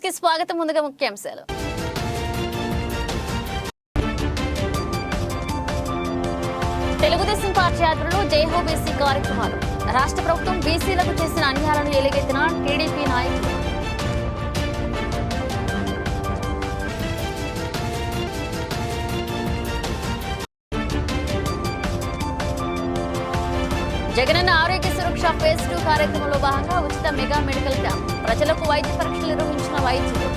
కి స్వాగతం. ముందుగా ముఖ్యాంశాలు. తెలుగుదేశం పార్టీ ఆధ్వర్యంలో జైహో బీసీ కార్యక్రమాలు. రాష్ట్ర ప్రభుత్వం బీసీలకు చేసిన అన్యాయాలను ఎలుగెత్తిన టీడీపీ నాయకులు. జగనన్న ఆరోగ్య సురక్ష ఫేజ్ 2 కార్యక్రమంలో భాగంగా ఉచిత మెగా మెడికల్ క్యాంప్. ప్రజలకు వైద్య పరీక్షలు నిర్వహించిన వైద్యులు.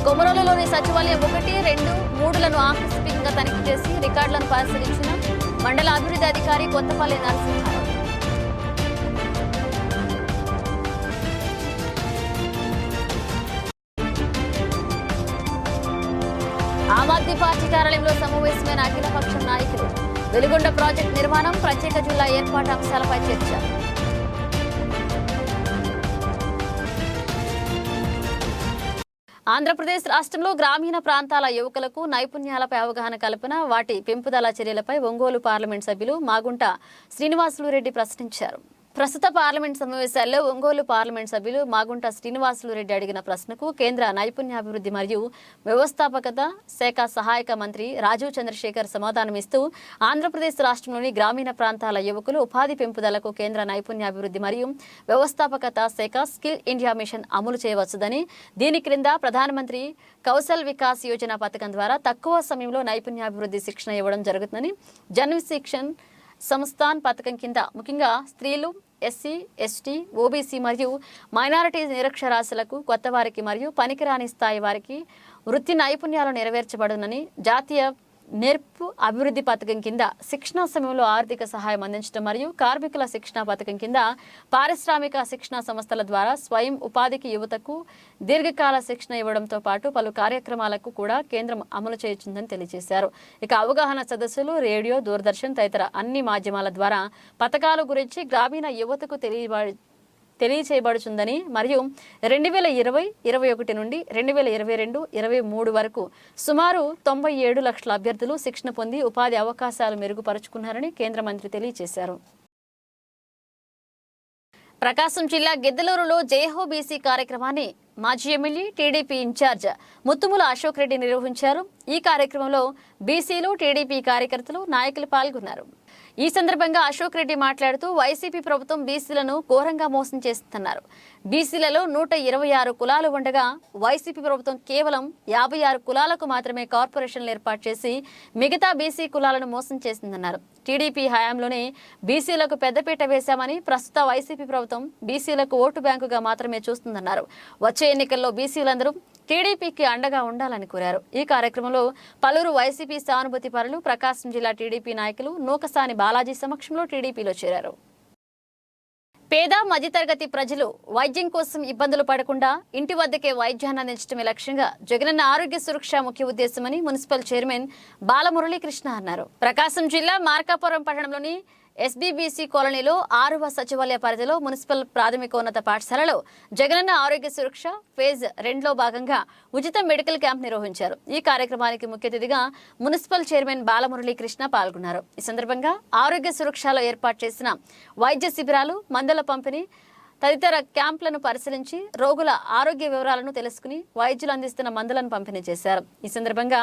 కొమరోలులోని సచివాలయం 1, 2, 3లను ఆకస్మికంగా తనిఖీ చేసి రికార్డులను పరిశీలించిన మండల అభివృద్ధి అధికారి కొత్తపల్లి నరసింహారావు. ఆమ్ ఆద్మీ పార్టీ కార్యాలయంలో సమావేశమైన అఖిలపక్షం నాయకులు. వెలుగొండ ప్రాజెక్టు నిర్మాణం, ప్రత్యేక జిల్లా ఏర్పాటు అంశాలపై చర్చ. ఆంధ్రప్రదేశ్ రాష్ట్రంలో గ్రామీణ ప్రాంతాల యువకులకు నైపుణ్యాలపై అవగాహన కల్పన, వాటి పెంపుదల చర్యలపై ఒంగోలు పార్లమెంట్ సభ్యులు మాగుంట శ్రీనివాసులు రెడ్డి ప్రశ్నించారు. ప్రస్తుత పార్లమెంట్ సమావేశాల్లో ఒంగోలు పార్లమెంట్ సభ్యులు మాగుంట శ్రీనివాసులు రెడ్డి అడిగిన ప్రశ్నకు కేంద్ర నైపుణ్యాభివృద్ధి మరియు వ్యవస్థాపకత శాఖ సహాయక మంత్రి రాజీవ్ చంద్రశేఖర్ సమాధానమిస్తూ, ఆంధ్రప్రదేశ్ రాష్ట్రంలోని గ్రామీణ ప్రాంతాల యువకులు ఉపాధి పెంపుదలకు కేంద్ర నైపుణ్యాభివృద్ధి మరియు వ్యవస్థాపకత శాఖ స్కిల్ ఇండియా మిషన్ అమలు చేయవచ్చుదని, దీని క్రింద ప్రధానమంత్రి కౌశల్ వికాస్ యోజన పథకం ద్వారా తక్కువ సమయంలో నైపుణ్యాభివృద్ధి శిక్షణ ఇవ్వడం జరుగుతుందని, జన్ శిక్షణ్ సంస్థాన్ పథకం కింద ముఖ్యంగా స్త్రీలు, ఎస్సీ, ఎస్టీ, ఓబీసీ మరియు మైనారిటీ నిరక్షరాస్యులకు, కొత్త వారికి మరియు పనికిరాని స్థాయి వారికి వృత్తి నైపుణ్యాలు నెరవేర్చబడునని, జాతీయ నేర్పు అభివృద్ధి పథకం కింద శిక్షణ సమయంలో ఆర్థిక సహాయం అందించడం మరియు కార్మికుల శిక్షణ పథకం కింద పారిశ్రామిక శిక్షణ సంస్థల ద్వారా స్వయం ఉపాధికి యువతకు దీర్ఘకాల శిక్షణ ఇవ్వడంతో పాటు పలు కార్యక్రమాలకు కూడా కేంద్రం అమలు చేయుచుందని తెలియజేశారు. ఇక అవగాహన సదస్సులు, రేడియో, దూరదర్శన్ తదితర అన్ని మాధ్యమాల ద్వారా పథకాల గురించి గ్రామీణ యువతకు తెలియచేయబడుతుందని మరియు 2020-21 నుండి 2022-23 వరకు సుమారు 97 లక్షల అభ్యర్థులు శిక్షణ పొంది ఉపాధి అవకాశాలు మెరుగుపరుచుకున్నారని కేంద్ర మంత్రి తెలియజేశారు. ప్రకాశం జిల్లా గిద్దలూరులో జైహో బీసీ కార్యక్రమాన్ని మాజీ MLA TDP incharge Muttumula Ashok Reddy నిర్వహించారు. ఈ కార్యక్రమంలో బీసీలు, టీడీపీ కార్యకర్తలు, నాయకులు పాల్గొన్నారు. ఈ సందర్భంగా అశోక్ రెడ్డి మాట్లాడుతూ, వైసీపీ ప్రభుత్వం బీసీలను ఘోరంగా మోసం చేస్తున్నారు. బీసీలలో 126 కులాలు ఉండగా వైసీపీ ప్రభుత్వం కేవలం 56 కులాలకు మాత్రమే కార్పొరేషన్లు ఏర్పాటు చేసి మిగతా బీసీ కులాలను మోసం చేసిందన్నారు. టీడీపీ హయాంలోనే బీసీలకు పెద్దపీట వేశామని, ప్రస్తుత వైసీపీ ప్రభుత్వం బీసీలకు ఓటు బ్యాంకుగా మాత్రమే చూస్తుందన్నారు. వచ్చే ఎన్నికల్లో బీసీలందరూ టీడీపీకి అండగా ఉండాలని కోరారు. ఈ కార్యక్రమంలో పలువురు వైసీపీ సానుభూతి పరులు, ప్రకాశం జిల్లా టీడీపీ నాయకులు నూకసాని బాలాజీ సమక్షంలో టీడీపీలో చేరారు. పేద మధ్యతరగతి ప్రజలు వైద్యం కోసం ఇబ్బందులు పడకుండా ఇంటి వద్దకే వైద్యాన్ని అందించడమే లక్ష్యంగా జగనన్న ఆరోగ్య సురక్ష ముఖ్య ఉద్దేశమని మున్సిపల్ చైర్మన్ బాలమురళీకృష్ణ అన్నారు. ప్రకాశం జిల్లా మార్కాపురం పట్టణంలోని ఎస్బీబీసీ కాలనీలో 6వ సచివాలయ పరిధిలో మున్సిపల్ ప్రాథమికోన్నత పాఠశాలలో జగనన్న ఆరోగ్య సురక్ష ఫేజ్ 2లో భాగంగా ఉచిత మెడికల్ క్యాంప్ నిర్వహించారు. ఈ కార్యక్రమానికి ముఖ్య అతిథిగా మున్సిపల్ చైర్మన్ బాలమురళీకృష్ణ పాల్గొన్నారు. ఈ సందర్భంగా ఆరోగ్య సురక్షలో ఏర్పాటు చేసిన వైద్య శిబిరాలు, మందుల పంపిణీ తదితర క్యాంపులను పరిశీలించి రోగుల ఆరోగ్య వివరాలను తెలుసుకుని వైద్యులు అందిస్తున్న మందులను పంపిణీ చేశారు. ఈ సందర్భంగా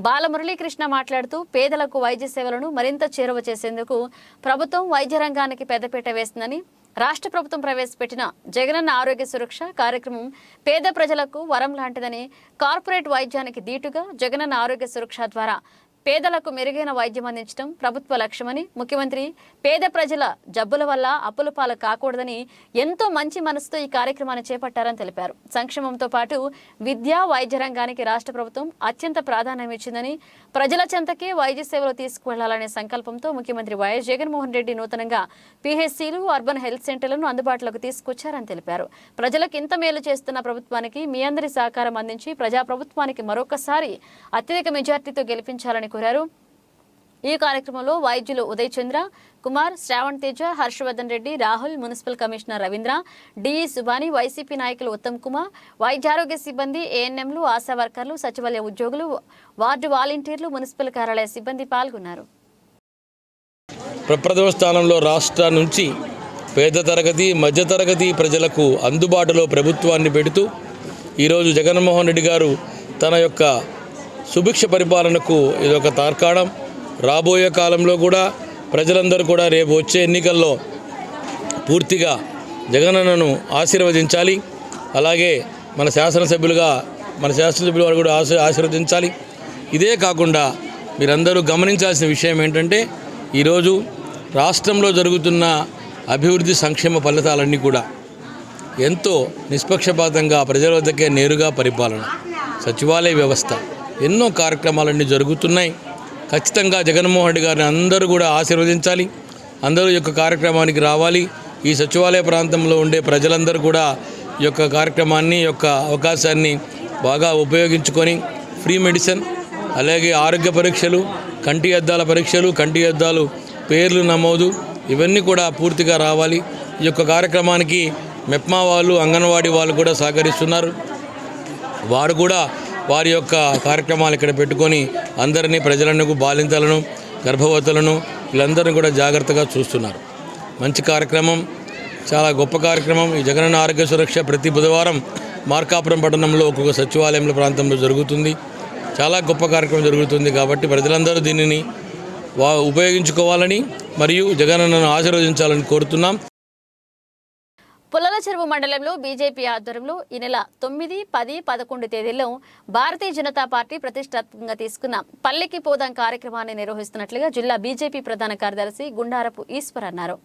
బాలమురళీకృష్ణ మాట్లాడుతూ, పేదలకు వైద్య సేవలను మరింత చేరువ చేసేందుకు ప్రభుత్వం వైద్య రంగానికి పెద్దపీట వేస్తుందని, రాష్ట్ర ప్రభుత్వం ప్రవేశపెట్టిన జగనన్న ఆరోగ్య సురక్ష కార్యక్రమం పేద ప్రజలకు వరం లాంటిదని, కార్పొరేట్ వైద్యానికి దీటుగా జగనన్న ఆరోగ్య సురక్ష ద్వారా పేదలకు మెరుగైన వైద్యం అందించడం ప్రభుత్వ లక్ష్యమని, ముఖ్యమంత్రి పేద ప్రజల జబ్బుల వల్ల అప్పుల పాలు కాకూడదని ఎంతో మంచి మనసుతో ఈ కార్యక్రమాన్ని చేపట్టారని తెలిపారు. సంక్షేమంతో పాటు విద్య, వైద్య రంగానికి రాష్ట్ర ప్రభుత్వం అత్యంత ప్రాధాన్యం ఇచ్చిందని, ప్రజల చెంతకే వైద్య సేవలు తీసుకువెళ్లాలనే సంకల్పంతో ముఖ్యమంత్రి వైఎస్ జగన్మోహన్ రెడ్డి నూతనంగా పీహెచ్సీలు, అర్బన్ హెల్త్ సెంటర్లను అందుబాటులోకి తీసుకొచ్చారని తెలిపారు. ప్రజలకు ఇంత మేలు చేస్తున్న ప్రభుత్వానికి మీ అందరి సహకారం అందించి ప్రజాప్రభుత్వానికి మరొకసారి అత్యధిక మెజార్టీతో గెలిపించాలని కోరారు. ఈ కార్యక్రమంలో వైద్యులు Uday Chandra Kumar, Shravan Teja, Harshavardhan Reddy, Rahul, municipal commissioner Ravindra, DE Subani, YCP నాయకులు ఉత్తమ్ కుమార్, వైద్యారోగ్య సిబ్బంది, ఏఎన్ఎంలు, ఆశా వర్కర్లు, సచివాలయ ఉద్యోగులు, వార్డు వాలంటీర్లు, మున్సిపల్ కార్యాలయ సిబ్బంది పాల్గొన్నారు. ప్రప్రథమ స్థానంలో రాష్ట్రం నుంచి పేద తరగతి మధ్యతరగతి ప్రజలకు అందుబాటులో ప్రభుత్వాన్ని పెడుతూ ఈరోజు జగన్మోహన్ రెడ్డి గారు తన యొక్క సుభిక్ష పరిపాలనకు ఇదొక తార్కాణం. రాబోయే కాలంలో కూడా ప్రజలందరూ కూడా రేపు వచ్చే ఎన్నికల్లో పూర్తిగా జగనన్నను ఆశీర్వదించాలి. అలాగే మన శాసనసభ్యులు వారు కూడా ఆశీర్వదించాలి. ఇదే కాకుండా మీరందరూ గమనించాల్సిన విషయం ఏంటంటే ఈరోజు రాష్ట్రంలో జరుగుతున్న అభివృద్ధి సంక్షేమ ఫలితాలన్నీ కూడా ఎంతో నిష్పక్షపాతంగా ప్రజల వద్దకే నేరుగా పరిపాలన, సచివాలయ వ్యవస్థ, ఎన్నో కార్యక్రమాలన్నీ జరుగుతున్నాయి. ఖచ్చితంగా జగన్మోహన్ రెడ్డి గారిని అందరూ కూడా ఆశీర్వదించాలి. అందరూ ఈ యొక్క కార్యక్రమానికి రావాలి. ఈ సచివాలయ ప్రాంతంలో ఉండే ప్రజలందరూ కూడా ఈ యొక్క కార్యక్రమాన్ని యొక్క అవకాశాన్ని బాగా ఉపయోగించుకొని ఫ్రీ మెడిసిన్, అలాగే ఆరోగ్య పరీక్షలు, కంటి అద్దాల పరీక్షలు, కంటి అద్దాలు పేర్లు నమోదు, ఇవన్నీ కూడా పూర్తిగా రావాలి. ఈ యొక్క కార్యక్రమానికి మెప్మా వాళ్ళు, అంగన్వాడీ వాళ్ళు కూడా సహకరిస్తున్నారు. వారు కూడా వారి యొక్క కార్యక్రమాలు ఇక్కడ పెట్టుకొని అందరినీ, ప్రజలను, బాలింతలను, గర్భవతులను వీళ్ళందరినీ కూడా జాగ్రత్తగా చూస్తున్నారు. మంచి కార్యక్రమం, చాలా గొప్ప కార్యక్రమం. ఈ జగనన్న ఆరోగ్య సురక్ష ప్రతి బుధవారం మార్కాపురం పట్టణంలో ఒక్కొక్క సచివాలయంలో ప్రాంతంలో జరుగుతుంది. చాలా గొప్ప కార్యక్రమం జరుగుతుంది. కాబట్టి ప్రజలందరూ దీనిని ఉపయోగించుకోవాలని మరియు జగనన్నను ఆశీర్వదించాలని కోరుతున్నాం. పుల్లల చెరువు మండలంలో బీజేపీ ఆధ్వర్యంలో ఈ నెల 9, 10, 11 తేదీల్లో భారతీయ జనతా పార్టీ ప్రతిష్టాత్మకంగా తీసుకున్న పల్లెకి పోదాం కార్యక్రమాన్ని నిర్వహిస్తున్నట్లుగా జిల్లా బీజేపీ ప్రధాన కార్యదర్శి గుండారపు ఈశ్వర్ అన్నారు.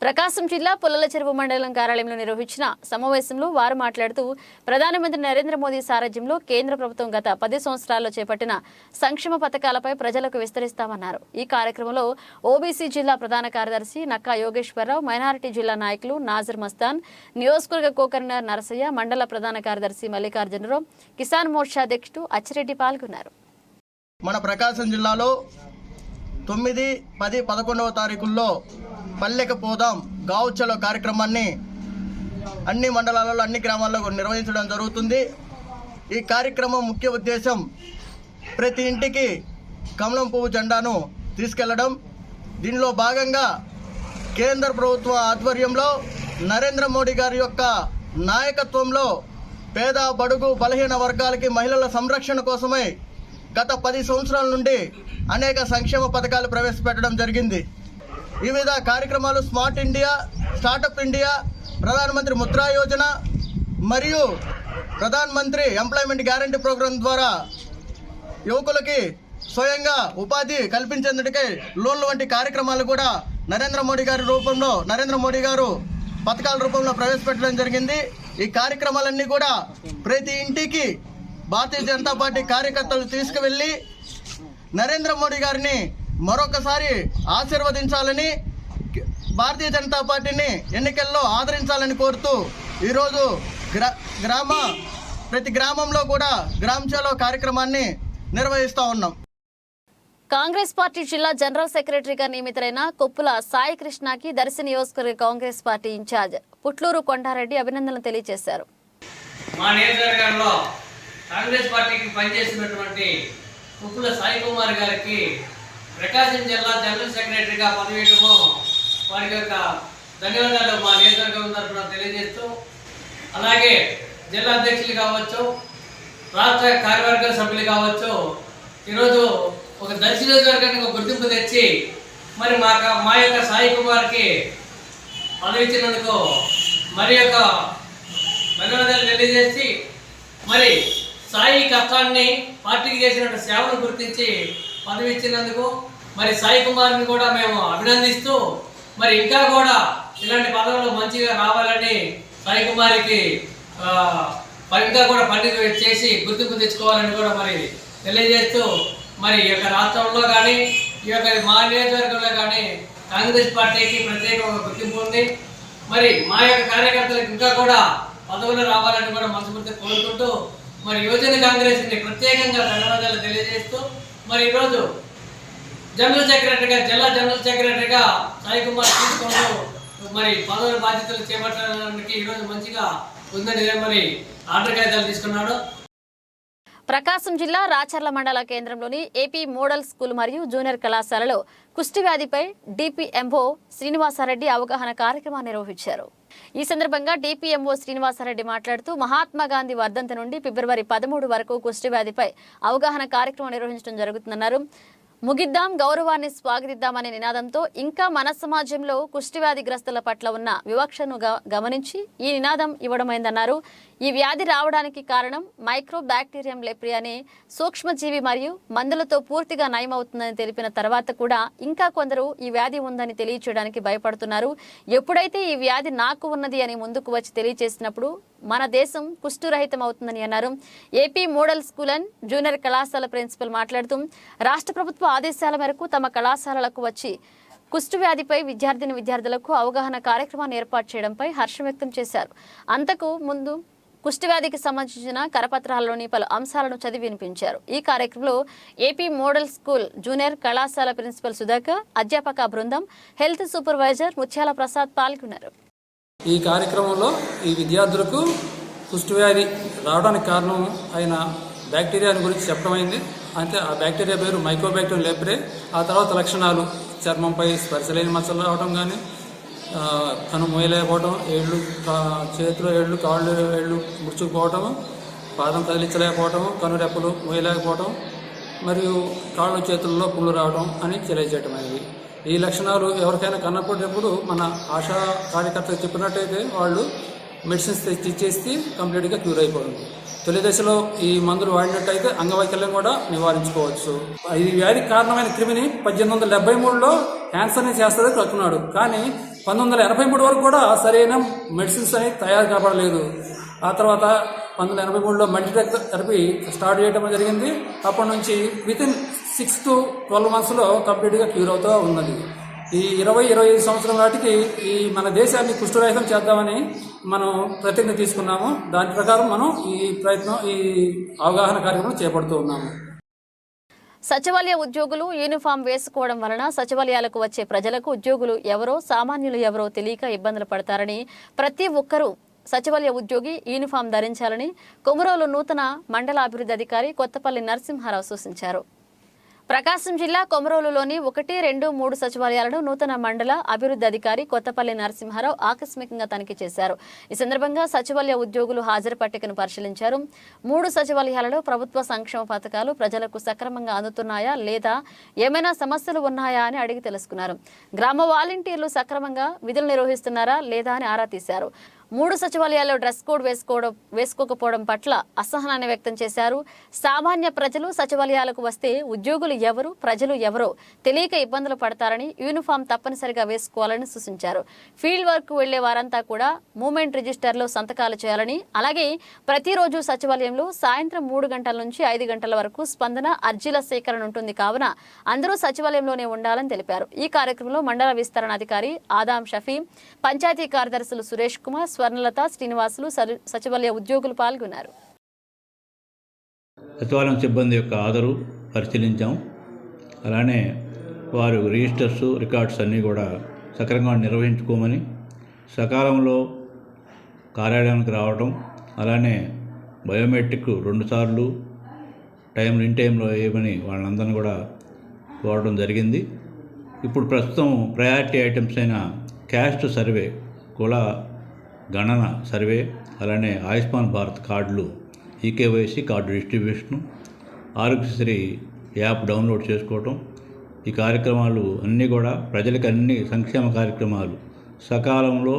ప్రకాశం జిల్లా పుల్లల చెరువు మండలం కార్యాలయంలో నిర్వహించిన సమావేశంలో వారు మాట్లాడుతూ ప్రధానమంత్రి నరేంద్ర మోదీ సారథ్యంలో కేంద్ర ప్రభుత్వం గత 10 సంవత్సరాల్లో చేపట్టిన సంక్షేమ పథకాలపై ప్రజలకు విస్తరిస్తామన్నారు. ఈ కార్యక్రమంలో ఓబీసీ జిల్లా ప్రధాన కార్యదర్శి నక్కా యోగేశ్వరరావు, మైనారిటీ జిల్లా నాయకులు నాజర్ మస్తాన్, నియోజకవర్గ కో-కన్వీనర్ నరసయ్య, మండల ప్రధాన కార్యదర్శి మల్లికార్జునరావు, కిసాన్ మోర్చా అధ్యక్షుడు అచ్చిరెడ్డి పాల్గొన్నారు. మన ప్రకాశం జిల్లాలో 9, 10, 11వ తారీఖుల్లో పల్లెకి పోదాం గావ్ చలో కార్యక్రమాన్ని అన్ని మండలాలలో, అన్ని గ్రామాల్లో నిర్వహించడం జరుగుతుంది. ఈ కార్యక్రమం ముఖ్య ఉద్దేశం ప్రతి ఇంటికి కమలం పువ్వు జెండాను తీసుకెళ్లడం. దీనిలో భాగంగా కేంద్ర ప్రభుత్వ ఆధ్వర్యంలో నరేంద్ర మోడీ గారి యొక్క నాయకత్వంలో పేద, బడుగు, బలహీన వర్గాలకి మహిళల సంరక్షణ కోసమై గత 10 సంవత్సరాల నుండి అనేక సంక్షేమ పథకాలు ప్రవేశపెట్టడం జరిగింది. వివిధ కార్యక్రమాలు స్మార్ట్ ఇండియా, స్టార్టప్ ఇండియా, ప్రధానమంత్రి ముద్రా యోజన మరియు ప్రధానమంత్రి ఎంప్లాయ్మెంట్ గ్యారంటీ ప్రోగ్రాం ద్వారా యువకులకి స్వయంగా ఉపాధి కల్పించేందుకే లోన్లు వంటి కార్యక్రమాలు కూడా నరేంద్ర మోడీ గారు పథకాల రూపంలో ప్రవేశపెట్టడం జరిగింది. ఈ కార్యక్రమాలన్నీ కూడా ప్రతి ఇంటికి భారతీయ జనతా పార్టీ కార్యకర్తలు తీసుకువెళ్ళి నరేంద్ర మోడీ గారిని మరొకసారి ఆశీర్వదించాలని, భారతీయ జనతా పార్టీని ఎన్నికల్లో ఆదరించాలని కోరుతూ ఈరోజు ప్రతి గ్రామంలో కూడా గ్రామ చలో కార్యక్రమాన్ని నిర్వహిస్తూ ఉన్నాం. కాంగ్రెస్ పార్టీ జిల్లా జనరల్ సెక్రటరీగా నియమితులైన కొప్పుల సాయి కృష్ణకి దర్శి నియోజకవర్గ కాంగ్రెస్ పార్టీ ఇన్ఛార్జ్ పుట్లూరు కొండారెడ్డి అభినందనలు తెలియజేశారు. మా నియోజకవర్గంలో కాంగ్రెస్ పార్టీకి పనిచేస్తున్నటువంటి కొప్పుల సాయి కుమార్ గారికి ప్రకాశం జిల్లా జనరల్ సెక్రటరీగా పదవియటము వారికి యొక్క ధన్యవాదాలు మా నియోజకవర్గం తరఫున తెలియజేస్తూ, అలాగే జిల్లా అధ్యక్షులు కావచ్చు, రాష్ట్ర కార్యవర్గ సభ్యులు కావచ్చు, ఈరోజు ఒక దర్శి నియోజకవర్గానికి ఒక గుర్తింపు తెచ్చి మరి మా యొక్క సాయి కుమార్కి పదవి ఇచ్చినందుకు మరి యొక్క ధన్యవాదాలు తెలియజేసి, మరి సాయి కష్టాన్ని, పార్టీకి చేసిన సేవను గుర్తించి పదవి ఇచ్చినందుకు మరి సాయి కుమార్ని కూడా మేము అభినందిస్తూ, మరి ఇంకా కూడా ఇలాంటి పదవులు మంచిగా రావాలని సాయి కుమార్కి ఇంకా కూడా పని చేసి గుర్తింపు తెచ్చుకోవాలని కూడా మరి తెలియజేస్తూ, మరి ఈ యొక్క రాష్ట్రంలో కానీ ఈ యొక్క మా నియోజకవర్గంలో కానీ కాంగ్రెస్ పార్టీకి ప్రత్యేక గుర్తింపు ఉంది. మరి మా యొక్క కార్యకర్తలకు ఇంకా కూడా పదవులు రావాలని కూడా మనస్ఫూర్తిగా కోరుకుంటూ, మరి యువజన కాంగ్రెస్ని ప్రత్యేకంగా ధన్యవాదాలు తెలియజేస్తూ, మరి ఈరోజు జిల్లా జనరల్ సెక్రటరీగా సాయి కుమార్ తీసుకుంటూ మరి పదవుల బాధ్యతలు చేపట్టడానికి ఈరోజు మంచిగా ఉందని మరి ఆర్డర్ కాగితాలు తీసుకున్నాడు. ప్రకాశం జిల్లా రాచర్ల మండల కేంద్రంలోని ఏపీ మోడల్ స్కూల్ మరియు జూనియర్ కళాశాలలో కుష్టి వ్యాధిపై డిపిఎంఓ శ్రీనివాసారెడ్డి అవగాహన కార్యక్రమాన్ని నిర్వహించారు. ఈ సందర్భంగా డిపిఎంఓ శ్రీనివాసారెడ్డి మాట్లాడుతూ మహాత్మా గాంధీ వర్ధంతి నుండి ఫిబ్రవరి 13 వరకు కుష్టి వ్యాధిపై అవగాహన కార్యక్రమం నిర్వహించడం జరుగుతుందన్నారు. ముగిద్దాం గౌరవాన్ని స్వాగతిద్దామనే నినాదంతో ఇంకా మన సమాజంలో కుష్టివ్యాధిగ్రస్తుల పట్ల ఉన్న వివక్షను గమనించి ఈ నినాదం ఇవ్వడమైందన్నారు. ఈ వ్యాధి రావడానికి కారణం మైక్రో బ్యాక్టీరియం లెప్రి అనే సూక్ష్మజీవి మరియు మందులతో పూర్తిగా నయమవుతుందని తెలిపిన తర్వాత కూడా ఇంకా కొందరు ఈ వ్యాధి ఉందని తెలియచేయడానికి భయపడుతున్నారు. ఎప్పుడైతే ఈ వ్యాధి నాకు ఉన్నది అని ముందుకు వచ్చి తెలియచేసినప్పుడు మన దేశం కుష్ఠురహితం అవుతుందని అన్నారు. AP model school and junior కళాశాల ప్రిన్సిపల్ మాట్లాడుతూ రాష్ట్ర ప్రభుత్వ ఆదేశాల మేరకు తమ కళాశాలలకు వచ్చి కుష్టు వ్యాధిపై విద్యార్థులకు అవగాహన కార్యక్రమాన్ని ఏర్పాటు చేయడంపై హర్షం వ్యక్తం చేశారు. అంతకు ముందు కుష్టి వ్యాధికి సంబంధించిన కరపత్రాల్లోని పలు అంశాలను చదివి వినిపించారు. ఈ కార్యక్రమంలో ఏపీ మోడల్ స్కూల్ జూనియర్ కళాశాల ప్రిన్సిపల్ సుధాకర్, అధ్యాపక బృందం, హెల్త్ సూపర్వైజర్ ముత్యాల ప్రసాద్ పాల్గొన్నారు. ఈ కార్యక్రమంలో ఈ విద్యార్థులకు కుష్టి వ్యాధి రావడానికి కారణం అయిన బ్యాక్టీరియా గురించి చెప్పడమైంది. అంటే ఆ బ్యాక్టీరియా పేరు మైక్రోబ్యాక్టీరియం లెప్రే. ఆ తర్వాత లక్షణాలు చర్మంపై స్పర్శలేని మచ్చలు రావడం కానీ, కను మోయలేకపోవడం, చేతిలో ఏళ్ళు, కాళ్ళు ఏళ్ళు ముడుచుకుపోవటము, పాదం కదిలించలేకపోవటం, కనురెప్పలు మోయలేకపోవటం మరియు కాళ్ళు చేతుల్లో పుళ్ళు రావడం అని తెలియజేయటం అనేది. ఈ లక్షణాలు ఎవరికైనా కనపడేటప్పుడు మన ఆశా కార్యకర్తలు చెప్పినట్టయితే వాళ్ళు మెడిసిన్స్ తెచ్చి ఇచ్చేసి కంప్లీట్గా క్యూర్ అయిపోతుంది. తొలి దశలో ఈ మందులు వాడినట్టయితే అంగవైకల్యం కూడా నివారించుకోవచ్చు. ఈ వ్యాధికి కారణమైన క్రిమిని 1873లో క్యాన్సర్ని చేస్తారని కనుక్కున్నాడు. కానీ 1983 వరకు కూడా సరైన మెడిసిన్స్ అనేది తయారు కాబడలేదు. ఆ తర్వాత 1983లో మల్టీడ్రగ్ థెరపీ స్టార్ట్ చేయడం జరిగింది. అప్పటి నుంచి వితిన్ 6 to 12 monthsలో కంప్లీట్గా క్యూర్ అవుతూ ఉన్నది. ఈ 20-25 సంవత్సరం నాటికి ఈ మన దేశాన్ని కుష్ఠరహితం చేద్దామని మనం ప్రతిజ్ఞ తీసుకున్నాము. దాని ప్రకారం మనం ఈ అవగాహన కార్యక్రమం చేపడుతూ ఉన్నాము. సచివాలయ ఉద్యోగులు యూనిఫామ్ వేసుకోవడం వలన సచివాలయాలకు వచ్చే ప్రజలకు ఉద్యోగులు ఎవరో సామాన్యులు ఎవరో తెలియక ఇబ్బందులు పడతారని, ప్రతి ఒక్కరూ సచివాలయ ఉద్యోగి యూనిఫామ్ ధరించాలని కొమరోలు నూతన మండల అభివృద్ధి అధికారి కొత్తపల్లి నరసింహారావు సూచించారు. ప్రకాశం జిల్లా కొమరోలులోని 1, 2, 3 సచివాలయాలను నూతన మండల అభివృద్ధి అధికారి కొత్తపల్లి నరసింహారావు ఆకస్మికంగా తనిఖీ చేశారు. ఈ సందర్భంగా సచివాలయ ఉద్యోగులు హాజరు పట్టికను పరిశీలించారు. 3 సచివాలయాలలో ప్రభుత్వ సంక్షేమ పథకాలు ప్రజలకు సక్రమంగా అందుతున్నాయా లేదా, ఏమైనా సమస్యలు ఉన్నాయా అని అడిగి తెలుసుకున్నారు. గ్రామ వాలంటీర్లు సక్రమంగా విధులు నిర్వహిస్తున్నారా లేదా అని ఆరా తీశారు. 3 సచివాలయాల్లో డ్రెస్ కోడ్ వేసుకోకపోవడం పట్ల అసహనాన్ని వ్యక్తం చేశారు. సామాన్య ప్రజలు సచివాలయాలకు వస్తే ఉద్యోగులు ఎవరు, ప్రజలు ఎవరో తెలియక ఇబ్బందులు పడతారని, యూనిఫామ్ తప్పనిసరిగా వేసుకోవాలని సూచించారు. ఫీల్డ్ వర్క్ వెళ్లే వారంతా కూడా మూవ్మెంట్ రిజిస్టర్లో సంతకాలు చేయాలని, అలాగే ప్రతిరోజు సచివాలయంలో సాయంత్రం 3 గంటల నుంచి 5 గంటల వరకు స్పందన అర్జీల సేకరణ ఉంటుంది కావున అందరూ సచివాలయంలోనే ఉండాలని తెలిపారు. ఈ కార్యక్రమంలో మండల విస్తరణ అధికారి ఆదాం షఫీ, పంచాయతీ కార్యదర్శులు సురేష్ కుమార్, స్వర్ణలత, శ్రీనివాసులు, సచివాలయ ఉద్యోగులు పాల్గొన్నారు. సచివాలయం సిబ్బంది యొక్క హాజరు పరిశీలించాం. అలానే వారు రిజిస్టర్స్, రికార్డ్స్ అన్నీ కూడా సక్రమంగా నిర్వహించుకోమని, సకాలంలో కార్యాలయానికి రావడం, అలానే బయోమెట్రిక్ 2 సార్లు ఇన్ టైంలో వేయమని వాళ్ళందరినీ కూడా కోరడం జరిగింది. ఇప్పుడు ప్రస్తుతం ప్రయారిటీ ఐటమ్స్ అయిన క్యాస్ట్ సర్వే, కుల గణన సర్వే, అలానే ఆయుష్మాన్ భారత్ కార్డులు, eKYC card distribution, Aarogyasri app download చేసుకోవటం, ఈ కార్యక్రమాలు అన్నీ కూడా ప్రజలకు అన్ని సంక్షేమ కార్యక్రమాలు సకాలంలో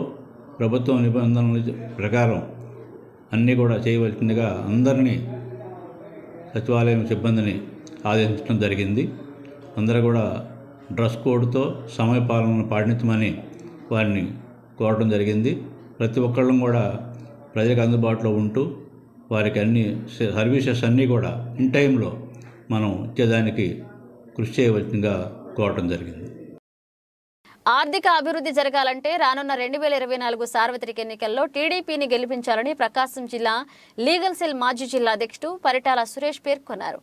ప్రభుత్వం నిబంధనల ప్రకారం అన్నీ కూడా చేయవలసిందిగా అందరినీ సచివాలయం సిబ్బందిని ఆదేశించడం జరిగింది. అందరూ కూడా డ్రెస్ కోడ్తో సమయపాలనను పాటించమని వారిని కోరడం జరిగింది. ప్రతి ఒక్కళ్ళం కూడా ప్రజలకు అందుబాటులో ఉంటూ వారికి అన్ని సర్వీసెస్ అన్నీ కూడా ఇన్ టైంలో మనం ఇచ్చేదానికి కృషి చేయవలసిందిగా కోరడం జరిగింది. ఆర్థిక అభివృద్ధి జరగాలంటే రానున్న 2024 సార్వత్రిక ఎన్నికల్లో టీడీపీని గెలిపించాలని ప్రకాశం జిల్లా లీగల్ సెల్ మాజీ జిల్లా అధ్యక్షుడు పరిటాల సురేష్ పేర్కొన్నారు.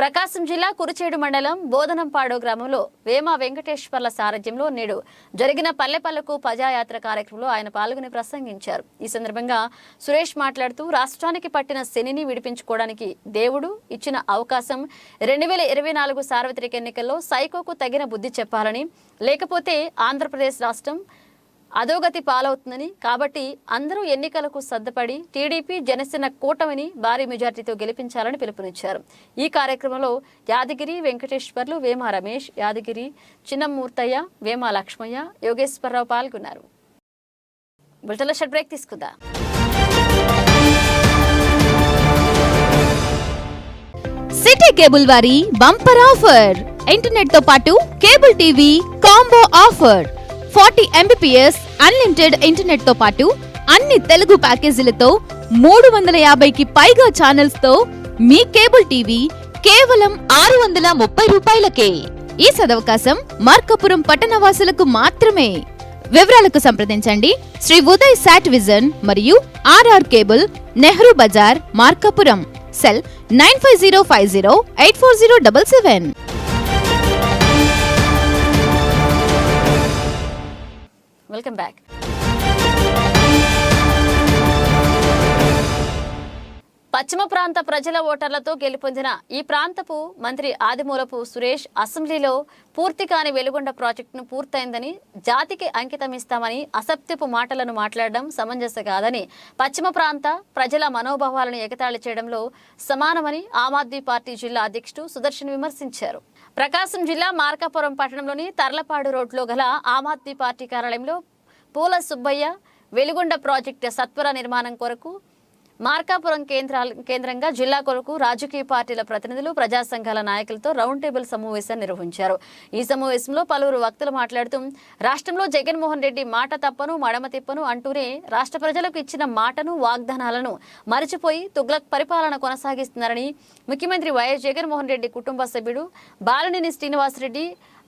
ప్రకాశం జిల్లా కురిచేడు మండలం బోధనంపాడు గ్రామంలో వేమ వెంకటేశ్వర్ల సారథ్యంలో నేడు జరిగిన పల్లెపల్లకు ప్రజాయాత్ర కార్యక్రమంలో ఆయన పాల్గొని ప్రసంగించారు. ఈ సందర్భంగా సురేష్ మాట్లాడుతూ రాష్ట్రానికి పట్టిన శనిని విడిపించుకోవడానికి దేవుడు ఇచ్చిన అవకాశం 2024 సార్వత్రిక ఎన్నికల్లో సైకోకు తగిన బుద్ధి చెప్పాలని, లేకపోతే ఆంధ్రప్రదేశ్ రాష్ట్రం అధోగతి పాలవుతుందని, కాబట్టి అందరూ ఎన్నికలకు సర్దుపడి టీడీపీ జనసేన కూటమిని భారీ మెజార్టీతో గెలిపించాలని పిలుపునిచ్చారు. ఈ కార్యక్రమంలో యాదగిరి వెంకటేశ్వర్లు, వేమ రమేష్, యాదగిరి చిన్నమూర్తయ్య, వేమ లక్ష్మయ్య, యోగేశ్వరరావు పాల్గొన్నారు. బులెటిన్లో షార్ట్ బ్రేక్ తీసుకుందాం. సిటీ కేబుల్ వారి బంపర్ ఆఫర్, ఇంటర్నెట్ తో పాటు cable TV combo offer. 40 Mbps unlimited internet తో పాటు అన్ని తెలుగు ప్యాకేజీలతో 350కి పైగా ఛానల్స్ తో మీ కేబుల్ టీవీ కేవలం 630 రూపాయలకే. ఈ సదవకాశం మార్కాపురం పట్టణవాసులకు మాత్రమే. వివరాలకు సంప్రదించండి శ్రీ ఉదయ్ సాట్ విజన్ మరియు RR cable, Nehru Bazar, Markapuram. Cell 9505084077. Welcome back. పశ్చిమ ప్రాంత ప్రజల ఓటర్లతో గెలుపొందిన ఈ ప్రాంతపు మంత్రి ఆదిమూలపు సురేష్ అసెంబ్లీలో పూర్తి కాని వెలుగొండ ప్రాజెక్టును పూర్తయిందని, జాతికి అంకితం ఇస్తామని అసత్యపు మాటలను మాట్లాడడం సమంజస కాదని, పశ్చిమ ప్రాంత ప్రజల మనోభావాలను ఎగతాళి చేయడంలో సమానమని ఆమ్ ఆద్మీ పార్టీ జిల్లా అధ్యక్షుడు సుదర్శన్ విమర్శించారు. ప్రకాశం జిల్లా మార్కాపురం పట్టణంలోని తర్లపాడు రోడ్లో గల ఆమ్ ఆద్మీ పార్టీ కార్యాలయంలో పూల సుబ్బయ్య వెలుగొండ ప్రాజెక్టు సత్వర నిర్మాణం కొరకు మార్కాపురం కేంద్రంగా జిల్లా కొరకు రాజకీయ పార్టీల ప్రతినిధులు, ప్రజా సంఘాల నాయకులతో రౌండ్ టేబుల్ సమావేశాన్ని నిర్వహించారు. ఈ సమావేశంలో పలువురు వక్తలు మాట్లాడుతూ రాష్ట్రంలో జగన్మోహన్ రెడ్డి మాట తప్పను మడమ తిప్పను అంటూనే రాష్ట్ర ప్రజలకు ఇచ్చిన మాటను, వాగ్దానాలను మరిచిపోయి తుగ్లక్ పరిపాలన కొనసాగిస్తున్నారని, ముఖ్యమంత్రి వైఎస్ జగన్మోహన్ రెడ్డి కుటుంబ సభ్యుడు బాలినేని శ్రీనివాసరెడ్డి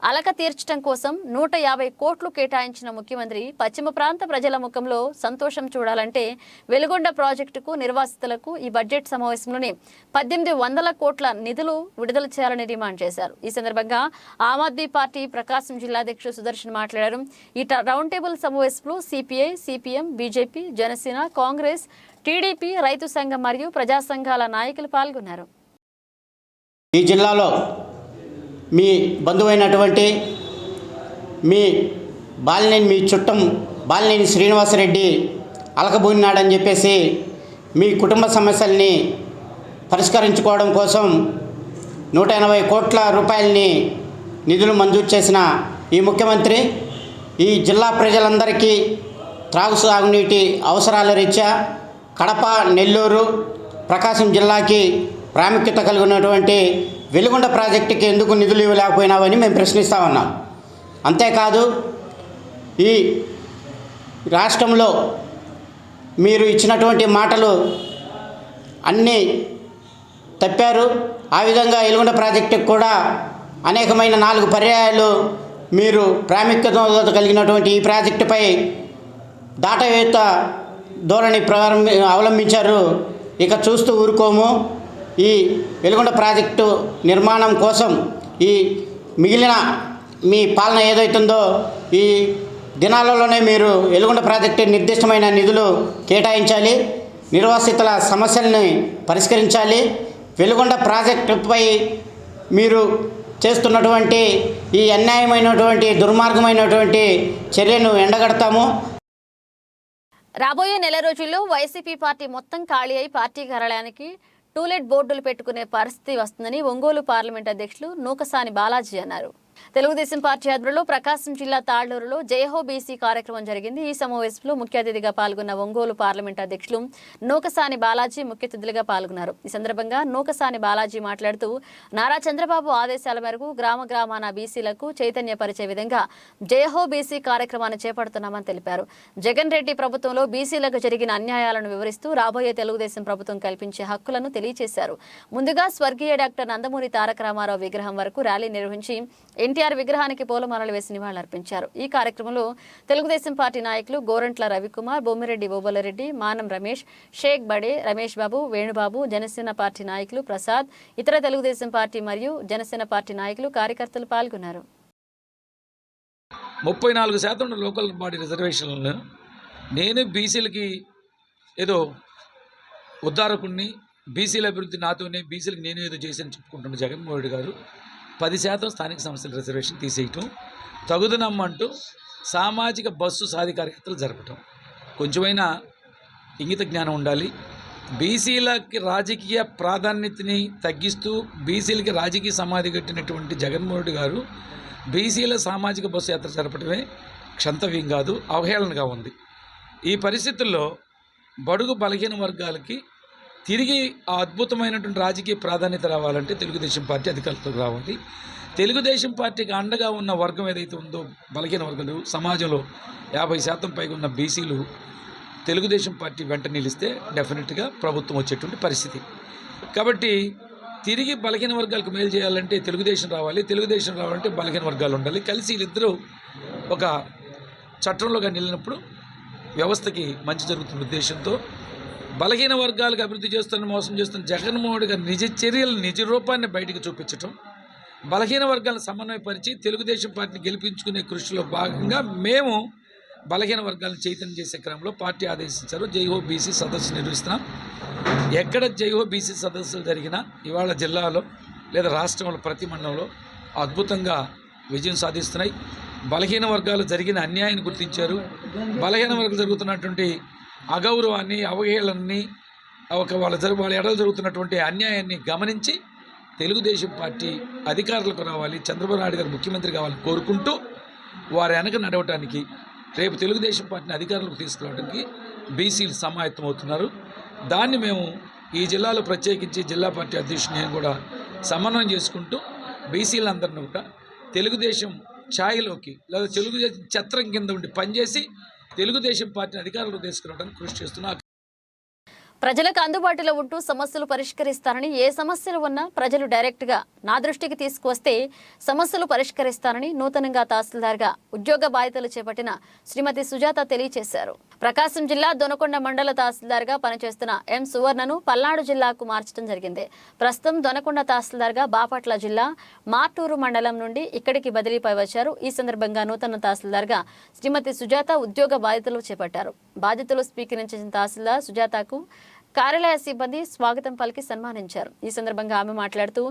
అలక తీర్చడం కోసం 150 కోట్లు కేటాయించిన ముఖ్యమంత్రి పశ్చిమ ప్రాంత ప్రజల ముఖంలో సంతోషం చూడాలంటే వెలుగొండ ప్రాజెక్టుకు నిర్వాసితులకు ఈ బడ్జెట్ సమావేశంలోనే 1800 కోట్ల నిధులు విడుదల చేయాలని డిమాండ్ చేశారు. ఈ సందర్భంగా ఆమ్ ఆద్మీ పార్టీ ప్రకాశం జిల్లా అధ్యక్షుడు సుదర్శన్ మాట్లాడారు. ఈ రౌండ్ టేబుల్ సమావేశంలో CPI, CPM, BJP, Janasena, Congress, TDP, రైతు సంఘం మరియు ప్రజా సంఘాల నాయకులు పాల్గొన్నారు. ఈ జిల్లాలో మీ బంధువైనటువంటి మీ చుట్టం బాలినేని శ్రీనివాసరెడ్డి అలకబోయినాడని చెప్పేసి మీ కుటుంబ సమస్యల్ని పరిష్కరించుకోవడం కోసం 180 కోట్ల రూపాయలని నిధులు మంజూరు చేసిన ఈ ముఖ్యమంత్రి ఈ జిల్లా ప్రజలందరికీ త్రాగునీటి అవసరాల రీత్యా కడప, నెల్లూరు, ప్రకాశం జిల్లాకి ప్రాముఖ్యత కలిగినటువంటి వెలుగొండ ప్రాజెక్టుకి ఎందుకు నిధులు ఇవ్వలేకపోయినావని మేము ప్రశ్నిస్తూ ఉన్నాం. అంతేకాదు ఈ రాష్ట్రంలో మీరు ఇచ్చినటువంటి మాటలు అన్నీ తప్పారు. ఆ విధంగా వెలుగొండ ప్రాజెక్టుకు కూడా అనేకమైన 4 పర్యాయాలు మీరు ప్రాముఖ్యత కలిగినటువంటి ఈ ప్రాజెక్టుపై దాటవేత ధోరణి అవలంబించారు. ఇక చూస్తూ ఊరుకోము. ఈ వెలుగొండ ప్రాజెక్టు నిర్మాణం కోసం ఈ మిగిలిన మీ పాలన ఏదైతుందో ఈ దినాలలోనే మీరు వెలుగొండ ప్రాజెక్టు నిర్దిష్టమైన నిధులు కేటాయించాలి, నిర్వాసితుల సమస్యల్ని పరిష్కరించాలి. వెలుగొండ ప్రాజెక్టుపై మీరు చేస్తున్నటువంటి ఈ అన్యాయమైనటువంటి దుర్మార్గమైనటువంటి చర్యను ఎండగడతాము. రాబోయే నెల రోజుల్లో వైసీపీ పార్టీ మొత్తం ఖాళీ అయి పార్టీ కార్యాలయానికి టూలెట్ బోర్డులు పెట్టుకునే పరిస్థితి వస్తుందని ఒంగోలు పార్లమెంట్ అధ్యక్షులు నూకసాని బాలాజీ అన్నారు. తెలుగుదేశం పార్టీ ఆధ్వర్యంలో ప్రకాశం జిల్లా తాళ్లూరులో జయహో బీసీ కార్యక్రమం జరిగింది. ఈ సమావేశంలో ముఖ్య అతిథిగా పాల్గొన్న ఒంగోలు పార్లమెంట్ అధ్యక్షులు నూకసాని బాలాజీ ముఖ్య అతిథులుగా పాల్గొన్నారు. ఈ సందర్భంగా నూకసాని బాలాజీ మాట్లాడుతూ నారా చంద్రబాబు ఆదేశాల మేరకు గ్రామాన బీసీలకు చైతన్యపరిచే విధంగా జయహో బీసీ కార్యక్రమాన్ని చేపడుతున్నామని తెలిపారు. జగన్ రెడ్డి ప్రభుత్వంలో బీసీలకు జరిగిన అన్యాయాలను వివరిస్తూ రాబోయే తెలుగుదేశం ప్రభుత్వం కల్పించే హక్కులను తెలియజేశారు. ముందుగా స్వర్గీయ డాక్టర్ నందమూరి తారక రామారావు విగ్రహం వరకు ర్యాలీ నిర్వహించి ఎన్టీఆర్ విగ్రహానికి పూలమాలలు వేసి నివాళులర్పించారు. ఈ కార్యక్రమంలో తెలుగుదేశం పార్టీ నాయకులు గోరంట్ల రవికుమార్, బొమ్మిరెడ్డి ఓబులరెడ్డి, మానం రమేష్, షేక్ బడే, రమేష్ బాబు, వేణుబాబు, జనసేన పార్టీ నాయకులు ప్రసాద్, ఇతర తెలుగుదేశం పార్టీ మరియు జనసేన పార్టీ నాయకులు, కార్యకర్తలు పాల్గొన్నారు. 34% లోకల్ బాడీ రిజర్వేషన్లను నేను బీసీలకి ఏదో ఉద్ధారకుడిని, బీసీల అభివృద్ధి నాతోనే, బీసీలకు నేను ఏదో చేశాను చెప్పుకుంటున్న జగన్మోహన్ రెడ్డి గారు 10% స్థానిక సంస్థల రిజర్వేషన్ తీసేయటం, తగుదనమ్మంటూ సామాజిక బస్సు సాధికారికతలు జరపటం. కొంచెమైనా ఇంగిత జ్ఞానం ఉండాలి. బీసీలకి రాజకీయ ప్రాధాన్యతని తగ్గిస్తూ బీసీలకి రాజకీయ సమాధి కట్టినటువంటి జగన్మోహన్ రెడ్డి గారు బీసీల సామాజిక బస్సు యాత్ర జరపడమే క్షంతవ్యం కాదు, అవహేళనగా ఉంది. ఈ పరిస్థితుల్లో బడుగు బలహీన వర్గాలకి తిరిగి ఆ అద్భుతమైనటువంటి రాజకీయ ప్రాధాన్యత రావాలంటే తెలుగుదేశం పార్టీ అధికారంలోకి రావాలి. తెలుగుదేశం పార్టీకి అండగా ఉన్న వర్గం ఏదైతే ఉందో బలహీన వర్గాలు, సమాజంలో 50% పైగా ఉన్న బీసీలు తెలుగుదేశం పార్టీ వెంట నిలిస్తే డెఫినెట్గా ప్రభుత్వం వచ్చేటువంటి పరిస్థితి. కాబట్టి తిరిగి బలహీన వర్గాలకు మేలు చేయాలంటే తెలుగుదేశం రావాలి, తెలుగుదేశం రావాలంటే బలహీన వర్గాలు ఉండాలి. కలిసి వీళ్ళిద్దరూ ఒక చట్టంలోగా నిలినప్పుడు వ్యవస్థకి మంచి జరుగుతున్న ఉద్దేశంతో బలహీన వర్గాలకు అభివృద్ధి చేస్తున్న, మోసం చేస్తున్న జగన్మోహన్ గారి నిజ చర్యలు, నిజ రూపాన్ని బయటకు చూపించటం, బలహీన వర్గాలను సమన్వయపరిచి తెలుగుదేశం పార్టీని గెలిపించుకునే కృషిలో భాగంగా మేము బలహీన వర్గాలను చైతన్యం చేసే క్రమంలో పార్టీ ఆదేశించారు. జైహో బీసీ సదస్సు నిర్వహిస్తున్నాం. ఎక్కడ జైహో బీసీ సదస్సులు జరిగినా ఇవాళ జిల్లాలో లేదా రాష్ట్రంలో ప్రతి మండలంలో అద్భుతంగా విజయం సాధిస్తున్నాయి. బలహీన వర్గాలు జరిగిన అన్యాయాన్ని గుర్తించారు. బలహీన వర్గాలు జరుగుతున్నటువంటి అగౌరవాన్ని, అవహేళనని, వాళ్ళ ఎడలు జరుగుతున్నటువంటి అన్యాయాన్ని గమనించి తెలుగుదేశం పార్టీ అధికారులకు రావాలి, చంద్రబాబు నాయుడు గారు ముఖ్యమంత్రి కావాలని కోరుకుంటూ వారి వెనక నడవటానికి, రేపు తెలుగుదేశం పార్టీని అధికారులకు తీసుకురావడానికి బీసీలు సమాయత్తమవుతున్నారు. దాన్ని మేము ఈ జిల్లాలో ప్రత్యేకించి జిల్లా పార్టీ అధ్యక్షుని నేను కూడా సమన్వయం చేసుకుంటూ బీసీలందరినీ కూడా తెలుగుదేశం ఛాయలోకి లేదా తెలుగుదేశం ఛత్రం కింద ఉండి పనిచేసి తెలుగుదేశం పార్టీని అధికారులకు తీసుకురావడానికి కృషి చేస్తున్నా. ప్రజలకు అందుబాటులో ఉంటూ సమస్యలు పరిష్కరిస్తానని, ఏ సమస్యలు ఉన్నా ప్రజలు డైరెక్ట్గా నా దృష్టికి తీసుకువస్తే సమస్యలు పరిష్కరిస్తానని నూతనంగా తహసీల్దార్గా ఉద్యోగ బాధ్యతలు చేపట్టిన శ్రీమతి సుజాత తెలియజేశారు. ప్రకాశం జిల్లా దొనకొండ మండల తహసీల్దార్గా పనిచేస్తున్న ఎం సువర్ణను పల్నాడు జిల్లాకు మార్చడం జరిగింది. ప్రస్తుతం దొనకొండ తహసీల్దార్గా బాపట్ల జిల్లా మార్టూరు మండలం నుండి ఇక్కడికి బదిలీపై వచ్చారు. ఈ సందర్భంగా నూతన తహసీల్దార్గా శ్రీమతి సుజాత ఉద్యోగ బాధ్యతలు చేపట్టారు. బాధ్యతలు స్వీకరించిన తహసీల్దార్ సుజాతకు కార్యాలయ సిబ్బంది స్వాగతం పలికి సన్మానించారు. ఈ సందర్భంగా ఆమె మాట్లాడుతూ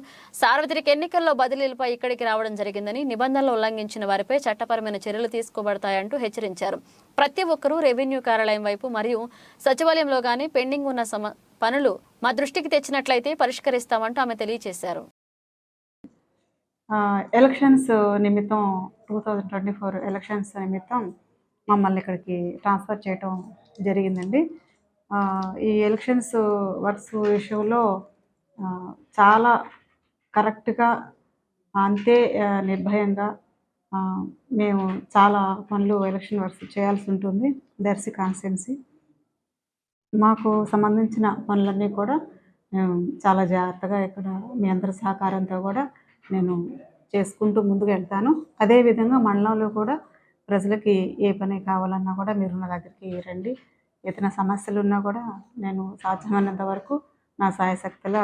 సార్వత్రిక ఎన్నికల్లో బదిలీలపై ఇక్కడికి రావడం జరిగిందని, నిబంధనలు ఉల్లంఘించిన వారిపై చట్టపరమైన చర్యలు తీసుకోబడతాయంటూ హెచ్చరించారు. ప్రతి ఒక్కరూ రెవెన్యూ కార్యాలయం వైపు మరియు సచివాలయంలో గానీ పెండింగ్ ఉన్న పనులు మా దృష్టికి తెచ్చినట్లయితే పరిష్కరిస్తామంటూ ఆమె తెలియజేశారు. ఎలక్షన్స్ నిమిత్తం 2024 ఎలక్షన్స్ నిమిత్తం మమ్మల్ని ఇక్కడికి ట్రాన్స్ఫర్ చేయటం జరిగిందండి. ఈ ఎలక్షన్స్ వర్క్స్ విషయంలో చాలా కరెక్ట్గా, అంతే నిర్భయంగా మేము చాలా పనులు ఎలక్షన్ వర్క్స్ చేయాల్సి ఉంటుంది. దర్శి కాన్స్టిట్యున్సీ మాకు సంబంధించిన పనులన్నీ కూడా చాలా జాగ్రత్తగా ఇక్కడ మీ అందరి సహకారంతో కూడా నేను చేసుకుంటూ ముందుకు వెళ్తాను. అదేవిధంగా మండలంలో కూడా ప్రజలకి ఏ పని కావాలన్నా కూడా మీరు నా దగ్గరికి రండి. ఏదైనా సమస్యలు ఉన్నా కూడా నేను సాధ్యమైనంత వరకు నా సాయశక్తిలా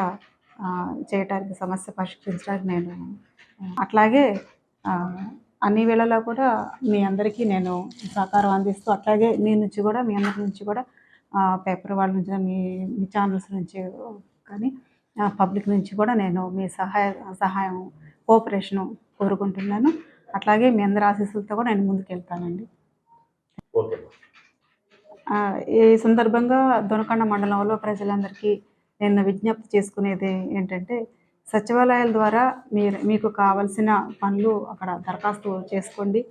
చేయటానికి, సమస్య పరిష్కరించడానికి నేను అట్లాగే అన్ని వేళలా కూడా మీ అందరికీ నేను సహకారం అందిస్తూ, అట్లాగే మీ నుంచి కూడా, మీ అందరి నుంచి కూడా, పేపర్ వాళ్ళ నుంచి, మీ ఛానల్స్ నుంచి కానీ పబ్లిక్ నుంచి కూడా నేను మీ సహాయం కోఆపరేషను కోరుకుంటున్నాను. అట్లాగే మీ అందరి ఆశీస్సులతో కూడా నేను ముందుకు వెళ్తానండి. ఈ సందర్భంగా దొనకొండ మండలంలో ప్రజలందరికీ నేను విజ్ఞప్తి చేసుకునేది ఏంటంటే, సచివాలయాల ద్వారా మీకు కావాల్సిన పనులు అక్కడ దరఖాస్తు చేసుకోండి.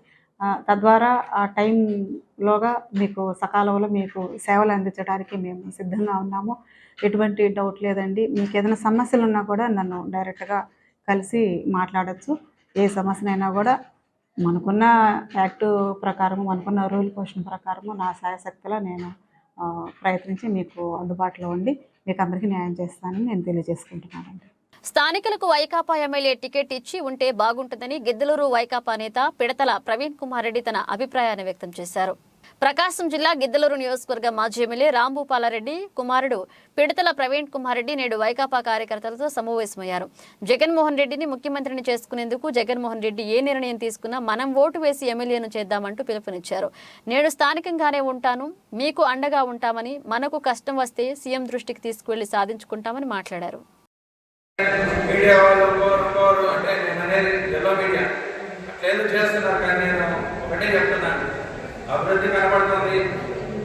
తద్వారా ఆ టైంలోగా మీకు సకాలంలో మీకు సేవలు అందించడానికి మేము సిద్ధంగా ఉన్నాము. ఎటువంటి డౌట్ లేదండి. మీకు ఏదైనా సమస్యలు ఉన్నా కూడా నన్ను డైరెక్ట్గా కలిసి మాట్లాడచ్చు. ఏ సమస్యనైనా కూడా మనకున్న యాక్ట్ ప్రకారము, మనకున్న రూల్ క్వశ్చన్ ప్రకారము నా సాయశక్తిలో నేను ప్రయత్నించి మీకు అందుబాటులో ఉండి మీకు అందరికీ న్యాయం చేస్తానని నేను తెలియజేసుకుంటున్నానండి. స్థానికులకు వైకాపా ఎమ్మెల్యే టికెట్ ఇచ్చి ఉంటే బాగుంటుందని గిద్దలూరు వైకాపా నేత పిడతల ప్రవీణ్ కుమార్ రెడ్డి తన అభిప్రాయాన్ని వ్యక్తం చేశారు. ప్రకాశం జిల్లా గిద్దలూరు నియోజకవర్గ మాజీ ఎమ్మెల్యే రాంభూపాలరెడ్డి కుమారుడు పిడతల ప్రవీణ్ కుమార్ రెడ్డి నేడు వైకాపా కార్యకర్తలతో సమావేశమయ్యారు. జగన్మోహన్ రెడ్డిని ముఖ్యమంత్రిని చేసుకునేందుకు జగన్మోహన్ రెడ్డి ఏ నిర్ణయం తీసుకున్నా మనం ఓటు వేసి ఎమ్మెల్యేను చేద్దామంటూ పిలుపునిచ్చారు. నేడు స్థానికంగానే ఉంటాను, మీకు అండగా ఉంటామని, మనకు కష్టం వస్తే సీఎం దృష్టికి తీసుకువెళ్లి సాధించుకుంటామని మాట్లాడారు. అభివృద్ధి కనబడుతుంది.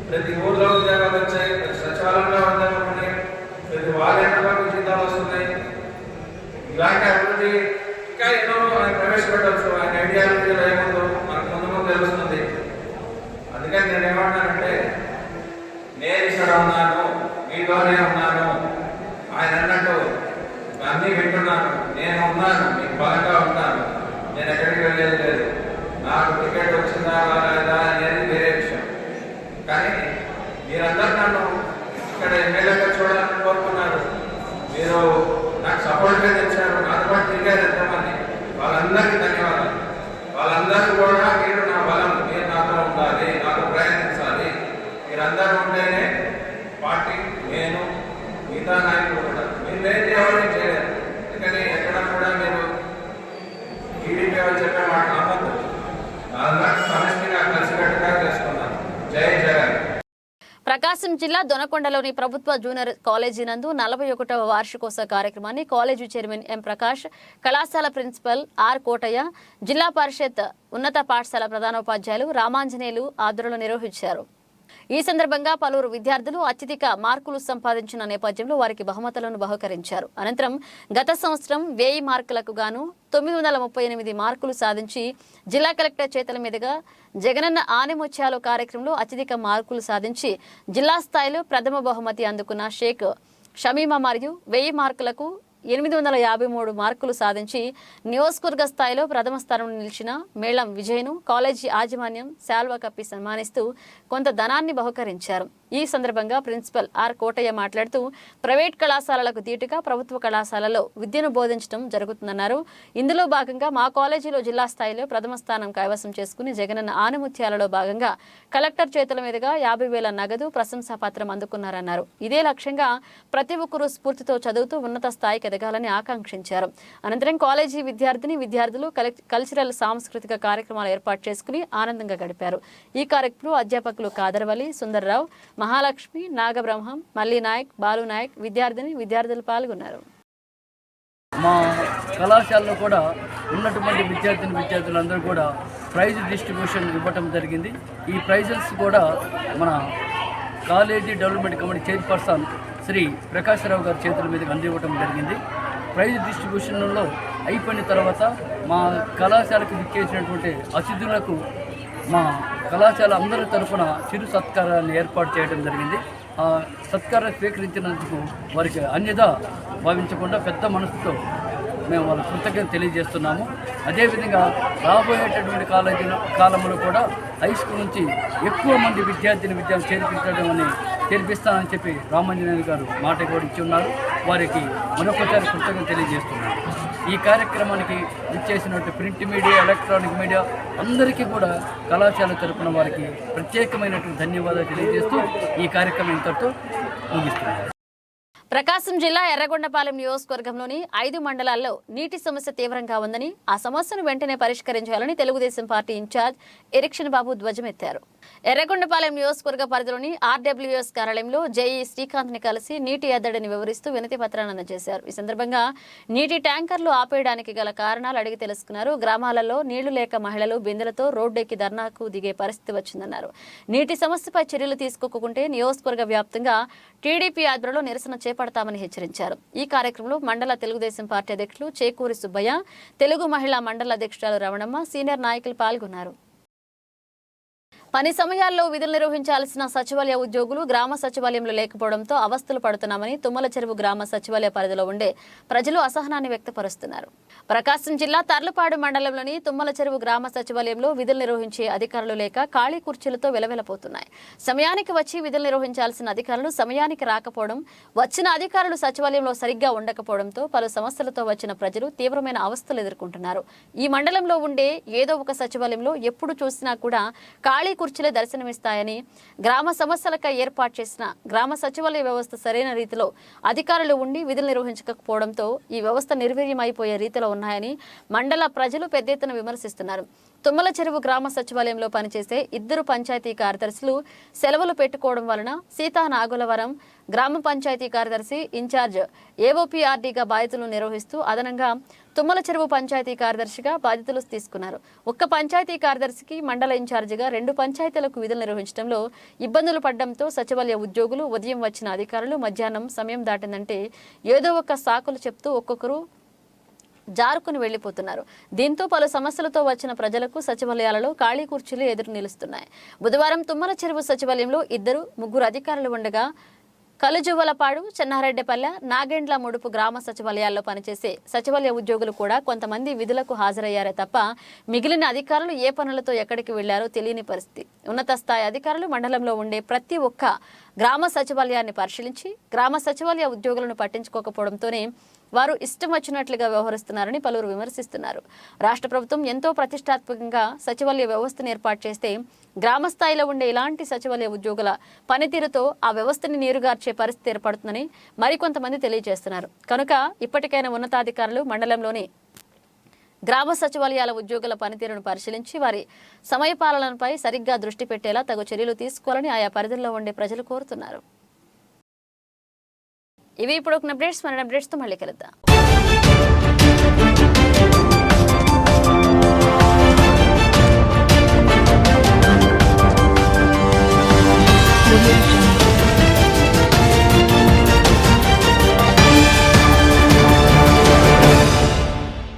ప్రతి ఊర్లో ఉద్యోగాలు వచ్చాయి, ప్రతి సచివాలయంలో ఉద్యోగాలు ఉన్నాయి, ప్రతి వాలంటీర్లకు జీతాలు వస్తున్నాయి. ఇలాంటి అభివృద్ధి ఇంకా ఎన్నో ఆయన ప్రవేశపెట్టవచ్చు. ఆయన ఐడియాలజీలో ఏముందో మనకు ముందు తెలుస్తుంది. అందుకని నేను ఏమంటానంటే, నేను ఇక్కడ ఉన్నాను, మీతోనే ఉన్నాను. ఆయన అన్నట్టు అన్నీ వింటున్నాను, నేను ఉన్నాను, మీకు బలంగా ఉంటాను, నేను ఎక్కడికి వెళ్ళేది లేదు. నాకు టికెట్ వచ్చిందా రాలేదా అనేది వేరే విషయం. కానీ మీరందరూ నన్ను ఇక్కడ ఎమ్మెల్యేగా చూడాలని కోరుకున్నారు. మీరు నాకు సపోర్ట్గా తెచ్చారు, నాతో పాటు తిరిగారు ఎంతమంది, వాళ్ళందరికీ ధన్యవాదాలు. వాళ్ళందరూ కూడా మీరు నా బలం, మీరు నాతో ఉండాలి, నాతో ప్రయత్నించాలి. మీరందరూ ఉంటేనే పార్టీ, నేను, మిగతా నాయకులు కూడా. మీరు లేని ఎవరు చేయలేరు. అందుకని ఎక్కడ కూడా మీరు టీడీపీ వాళ్ళు చెప్పే మాట నమ్మద్దు. ప్రకాశం జిల్లా దొనకొండలోని ప్రభుత్వ జూనియర్ కాలేజీ నందు 41వ వార్షికోత్సవ కార్యక్రమాన్ని కాలేజీ చైర్మన్ ఎం ప్రకాష్, కళాశాల ప్రిన్సిపల్ ఆర్ కోటయ్య, జిల్లా పరిషత్ ఉన్నత పాఠశాల ప్రధానోపాధ్యాయులు రామాంజనేయులు ఆధ్వర్యంలో నిర్వహించారు. ఈ సందర్భంగా పలువురు విద్యార్థులు అత్యధిక మార్కులు సంపాదించిన నేపథ్యంలో వారికి బహుమతులను బహుకరించారు. అనంతరం గత సంవత్సరం 1000 మార్కులకు గాను 938 మార్కులు సాధించి జిల్లా కలెక్టర్ చేతుల మీదుగా జగనన్న ఆనిముత్యాలు కార్యక్రమంలో అత్యధిక మార్కులు సాధించి జిల్లా స్థాయిలో ప్రథమ బహుమతి అందుకున్న షేక్ షమీమా మరియు 1000 మార్కులకు 853 మార్కులు సాధించి నియోజకవర్గ స్థాయిలో ప్రథమ స్థానంలో నిలిచిన మేళం విజయ్ను కాలేజీ యాజమాన్యం శాల్వా కప్పి సన్మానిస్తూ కొంత ధనాన్ని బహుకరించారు. ఈ సందర్భంగా ప్రిన్సిపల్ ఆర్ కోటయ్య మాట్లాడుతూ ప్రైవేట్ కళాశాలలకు దీటుగా ప్రభుత్వ కళాశాలలో విద్యను బోధించడం జరుగుతుందన్నారు. ఇందులో భాగంగా మా కాలేజీలో జిల్లా స్థాయిలో ప్రథమ స్థానం కైవసం చేసుకుని జగనన్న ఆనిముత్యాలలో భాగంగా కలెక్టర్ చేతుల మీదుగా 50,000 నగదు ప్రశంసా పత్రం అందుకున్నారన్నారు. ఇదే లక్ష్యంగా ప్రతి ఒక్కరూ స్ఫూర్తితో చదువుతూ ఉన్నత స్థాయికి ఎదగాలని ఆకాంక్షించారు. అనంతరం కాలేజీ విద్యార్థులు కల్చరల్ సాంస్కృతిక కార్యక్రమాలు ఏర్పాటు చేసుకుని ఆనందంగా గడిపారు. ఈ కార్యక్రమంలో అధ్యాపకులు కాదర్వలి, సుందర్రావు, మహాలక్ష్మి, నాగబ్రహ్మం, మల్లి నాయక్, బాలు నాయక్, విద్యార్థులు పాల్గొన్నారు. మా కళాశాలలో కూడా ఉన్నటువంటి విద్యార్థులందరూ కూడా ప్రైజ్ డిస్ట్రిబ్యూషన్ ఇవ్వటం జరిగింది. ఈ ప్రైజెస్ కూడా మన college development committee chairperson Shri Prakash Rao గారి చేతుల మీదకి అందివ్వటం జరిగింది. ప్రైజ్ డిస్ట్రిబ్యూషన్లో అయిపోయిన తర్వాత మా కళాశాలకు విచ్చేసినటువంటి అతిథులకు మా కళాశాల అందరి తరఫున చిరు సత్కారాన్ని ఏర్పాటు చేయడం జరిగింది. ఆ సత్కారాన్ని స్వీకరించినందుకు వారికి అన్యదా భావించకుండా పెద్ద మనసుతో మేము వాళ్ళ కృతజ్ఞత తెలియజేస్తున్నాము. అదేవిధంగా రాబోయేటటువంటి కాలంలో కూడా హై స్కూల్ నుంచి ఎక్కువ మంది విద్యార్థులు చేర్పిస్తానని చెప్పి రామాంజనేయులు గారు మాట కూడా ఇచ్చి ఉన్నారు. వారికి మరొకసారి కృతజ్ఞత తెలియజేస్తున్నాము. ఈ కార్యక్రమానికి ఇచ్చేసినట్టు ప్రింట్ మీడియా, ఎలక్ట్రానిక్ మీడియా అందరికీ కూడా కళాశాల తరపున వారికి ప్రత్యేకమైనటువంటి ధన్యవాదాలు తెలియజేస్తూ ఈ కార్యక్రమం ఇంతటితో ముగిస్తున్నారు. ప్రకాశం జిల్లా ఎర్రగొండపాలెం నియోజకవర్గంలోని 5 మండలాల్లో నీటి సమస్య తీవ్రంగా ఉందని, ఆ సమస్యను వెంటనే పరిష్కరించాలని తెలుగుదేశం పార్టీ ఇన్ఛార్జ్ ఎరిక్షన్ బాబు ధ్వజమెత్తారు. ఎర్రగొండపాలెం నియోజకవర్గ పరిధిలోని ఆర్డబ్ల్యూఎస్ కార్యాలయంలో జేఈ శ్రీకాంత్ ని కలిసి నీటి ఎద్దడిని వివరిస్తూ వినతి పత్రాన్ని అందజేశారు. ఈ సందర్భంగా నీటి ట్యాంకర్లు ఆపేయడానికి గల కారణాలు అడిగి తెలుసుకున్నారు. గ్రామాలలో నీళ్లు లేక మహిళలు బిందెలతో రోడ్డెక్కి ధర్నాకు దిగే పరిస్థితి వచ్చిందన్నారు. నీటి సమస్యపై చర్యలు తీసుకోకుంటే నియోజకవర్గ వ్యాప్తంగా టీడీపీ ఆధ్వర్యంలో నిరసన చేపడతామని హెచ్చరించారు. ఈ కార్యక్రమంలో మండల తెలుగుదేశం పార్టీ అధ్యక్షులు చేకూరి సుబ్బయ్య, తెలుగు మహిళా మండల అధ్యక్షురాలు రమణమ్మ, సీనియర్ నాయకులు పాల్గొన్నారు. పని సమయాల్లో విధులు నిర్వహించాల్సిన సచివాలయ ఉద్యోగులు గ్రామ సచివాలయంలో లేకపోవడంతో అవస్థలు పడుతున్నామని తుమ్మల చెరువు గ్రామ సచివాలయ పరిధిలో ఉండే ప్రజలు అసహనాన్ని వ్యక్తపరుస్తున్నారు. ప్రకాశం జిల్లా తర్లుపాడు మండలంలోని తుమ్మల చెరువు గ్రామ సచివాలయంలో విధులు నిర్వహించే అధికారులు లేక ఖాళీ కుర్చీలతో వెలవెలపోతున్నాయి. సమయానికి వచ్చి విధులు నిర్వహించాల్సిన అధికారులు సమయానికి రాకపోవడం, వచ్చిన అధికారులు సచివాలయంలో సరిగ్గా ఉండకపోవడంతో పలు సమస్యలతో వచ్చిన ప్రజలు తీవ్రమైన అవస్థలు ఎదుర్కొంటున్నారు. ఈ మండలంలో ఉండే ఏదో ఒక సచివాలయంలో ఎప్పుడు చూసినా కూడా ఖాళీ కుర్చీలే దర్శనమిస్తాయని, గ్రామ సమస్యలకై ఏర్పాటు చేసిన గ్రామ సచివాలయ వ్యవస్థ సరైన రీతిలో అధికారులు ఉండి విధులు నిర్వహించకపోవడంతో ఈ వ్యవస్థ నిర్వీర్యమైపోయే రీతిలో ఉన్నాయని మండల ప్రజలు పెద్ద ఎత్తున విమర్శిస్తున్నారు. తుమ్మల చెరువు గ్రామ సచివాలయంలో పనిచేసే 2 పంచాయతీ కార్యదర్శులు సెలవులు పెట్టుకోవడం వలన సీతా నాగులవరం గ్రామ పంచాయతీ కార్యదర్శి ఇన్ఛార్జ్ ఏఓపీఆర్డీగా బాధ్యతలు నిర్వహిస్తూ అదనంగా తుమ్మల చెరువు పంచాయతీ కార్యదర్శిగా బాధ్యతలు తీసుకున్నారు. ఒక్క పంచాయతీ కార్యదర్శికి మండల ఇన్ఛార్జిగా 2 పంచాయతీలకు విధులు నిర్వహించడంలో ఇబ్బందులు పడడంతో సచివాలయ ఉద్యోగులు ఉదయం వచ్చిన అధికారులు మధ్యాహ్నం సమయం దాటిందంటే ఏదో ఒక సాకులు చెప్తూ ఒక్కొక్కరు జారుకుని వెళ్లిపోతున్నారు. దీంతో పలు సమస్యలతో వచ్చిన ప్రజలకు సచివాలయాలలో ఖాళీ కుర్చీలు ఎదురు నిలుస్తున్నాయి. బుధవారం తుమ్మల చెరువు సచివాలయంలో 2-3 అధికారులు ఉండగా కలుజువలపాడు, చెన్నారెడ్డిపల్లె, నాగేండ్ల ముడుపు గ్రామ సచివాలయాల్లో పనిచేసే సచివాలయ ఉద్యోగులు కూడా కొంతమంది విధులకు హాజరయ్యారే తప్ప మిగిలిన అధికారులు ఏ పనులతో ఎక్కడికి వెళ్లారో తెలియని పరిస్థితి. ఉన్నత స్థాయి అధికారులు మండలంలో ఉండే ప్రతి ఒక్క గ్రామ సచివాలయాన్ని పరిశీలించి గ్రామ సచివాలయ ఉద్యోగులను పట్టించుకోకపోవడంతోనే వారు ఇష్టం వచ్చినట్లుగా వ్యవహరిస్తున్నారని పలువురు విమర్శిస్తున్నారు. రాష్ట్ర ప్రభుత్వం ఎంతో ప్రతిష్టాత్మకంగా సచివాలయ వ్యవస్థను ఏర్పాటు చేస్తే గ్రామ స్థాయిలో ఉండే ఇలాంటి సచివాలయ ఉద్యోగుల పనితీరుతో ఆ వ్యవస్థని నీరుగార్చే పరిస్థితి ఏర్పడుతుందని మరికొంతమంది తెలియజేస్తున్నారు. కనుక ఇప్పటికైనా ఉన్నతాధికారులు మండలంలోని గ్రామ సచివాలయాల ఉద్యోగుల పనితీరును పరిశీలించి వారి సమయపాలనపై సరిగ్గా దృష్టి పెట్టేలా తగు చర్యలు తీసుకోవాలని ఆయా పరిధిలో ఉండే ప్రజలు కోరుతున్నారు. ఇవి ఇప్పుడు అప్డేట్స్. మన అప్డేట్స్తో మళ్ళీ కలుద్దాం.